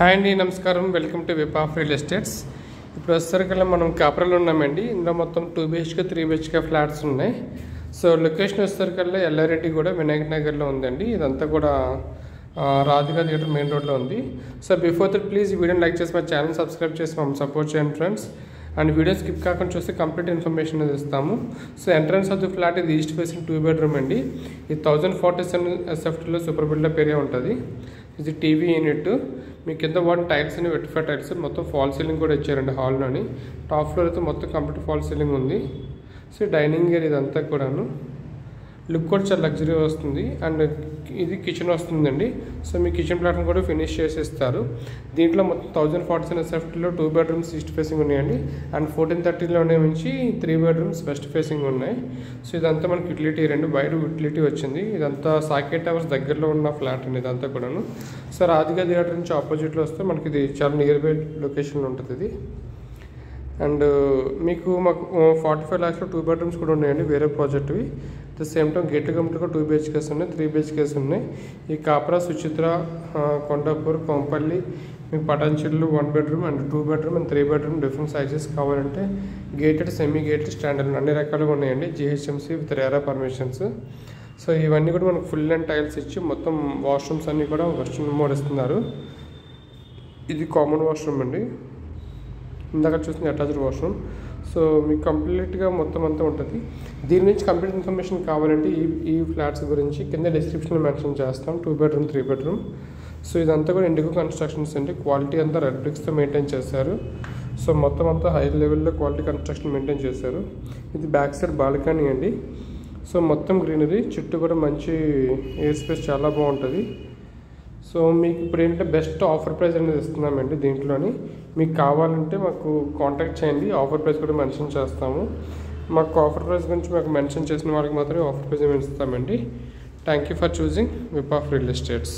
Hi అండి, నమస్కారం. Welcome to web of real estates. ఇప్పుడు వచ్చేసరికల్లా మనం కాపురాలో ఉన్నామండి. ఇందులో మొత్తం 2 BHK 3 BHK ఫ్లాట్స్ ఉన్నాయి. సో లొకేషన్ వచ్చేసరికల్లా ఎల్లారెడ్డి కూడా వినాయక్ నగర్లో ఉందండి. ఇదంతా కూడా రాధికా థియేటర్ మెయిన్ రోడ్లో ఉంది. సో బిఫోర్ దట్ ప్లీజ్ ఈ వీడియోని లైక్ చేసి మా ఛానల్ సబ్స్క్రైబ్ చేసి మమ్మల్ని సపోర్ట్ చేయండి ఫ్రెండ్స్. అండ్ వీడియో స్కిప్ కాకుండా చూస్తే కంప్లీట్ ఇన్ఫర్మేషన్ అనేది ఇస్తాము. So entrance of the flat ఇది ఈస్ట్ ఫేసింగ్ 2 bedroom అండి. ఇది 1047 SFTలో సూపర్ బిల్డప్ ఏరియా ఉంటుంది. ఇది టీవీ యూనిట్. మీ కింద వాడిన టైల్స్ అని వెటిఫై టైల్స్ మొత్తం ఫాల్ సీలింగ్ కూడా ఇచ్చారండి. హాల్లోని టాప్ ఫ్లోర్ అయితే మొత్తం కంప్లీట్ ఫాల్ సీలింగ్ ఉంది. సో డైనింగ్ ఏరియా ఇదంతా కూడాను లుక్ కూడా చాలా లగ్జరీ వస్తుంది. అండ్ ఇది కిచెన్ వస్తుందండి. సో మీ కిచెన్ ప్లాట్ఫామ్ కూడా ఫినిష్ చేసి ఇస్తారు. దీంట్లో మొత్తం 1047 SFTలో 2 bedrooms ఈస్ట్ ఫేసింగ్ ఉన్నాయండి. అండ్ 1430లోనే నుంచి 3 bedrooms వెస్ట్ ఫేసింగ్ ఉన్నాయి. సో ఇదంతా మనకి యూటిలిటీ రండి, బయట యూటిలిటీ వచ్చింది. ఇదంతా సాకేట్ టవర్స్ దగ్గరలో ఉన్న ఫ్లాట్ అండి ఇదంతా కూడాను. సో రాధికా థియేటర్ నుంచి ఆపోజిట్లో వస్తే మనకి ఇది చాలా నియర్ బై లొకేషన్లో ఉంటుంది ఇది. అండ్ మాకు 45 lakhsలో 2 bedrooms కూడా ఉన్నాయండి వేరే ప్రాజెక్ట్వి. At the same time gate కంప్లీట్గా 2 BHKs ఉన్నాయి, 3 BHKs ఉన్నాయి. ఈ కాప్రా, సుచిత్ర, కొండాపూర్, కొంపల్లి, మీకు పటాన్చెరులో 1 bedroom and 2 bedroom and 3 bedroom different sizes కావాలంటే గేటెడ్, సెమీ గేటెడ్, స్టాండర్డ్ అన్ని రకాలుగా ఉన్నాయండి. GHMC with RERA permissions. So ఇవన్నీ కూడా మనకు ఫుల్ అండ్ టైల్స్ ఇచ్చి మొత్తం వాష్రూమ్స్ అన్నీ కూడా వెస్టర్న్ మోడ్ ఇస్తున్నారు. ఇది కామన్ వాష్రూమ్ అండి, ఇందాక చూసిన అటాచ్డ్ వాష్రూమ్. సో మీకు కంప్లీట్గా మొత్తం అంతా ఉంటుంది. దీని నుంచి కంప్లీట్ ఇన్ఫర్మేషన్ కావాలంటే ఈ ఫ్లాట్స్ గురించి కింద డిస్క్రిప్షన్లో మెన్షన్ చేస్తాం. 2 bedroom 3 bedroom. సో ఇదంతా కూడా ఇండిగో కన్స్ట్రక్షన్స్ అండి. క్వాలిటీ అంతా రెడ్ బ్రిక్స్తో మెయింటైన్ చేశారు. సో మొత్తం అంతా హై లెవెల్లో క్వాలిటీ కన్స్ట్రక్షన్ మెయింటైన్ చేశారు. ఇది బ్యాక్ సైడ్ బాల్కనీ అండి. సో మొత్తం గ్రీనరీ, చుట్టూ కూడా మంచి ఎయిర్ స్పేస్ చాలా బాగుంటుంది. సో మీకు ఇప్పుడు ఏంటంటే బెస్ట్ ఆఫర్ ప్రైస్ అనేది ఇస్తున్నామండి దీంట్లోని. మీకు కావాలంటే మాకు కాంటాక్ట్ చేయండి, ఆఫర్ ప్రైస్ కూడా మెన్షన్ చేస్తాము. మాకు ఆఫర్ ప్రైస్ గురించి మాకు మెన్షన్ చేసిన వాళ్ళకి మాత్రమే ఆఫర్ ప్రైస్ ఇస్తామండి. Thank you for choosing web of real estates.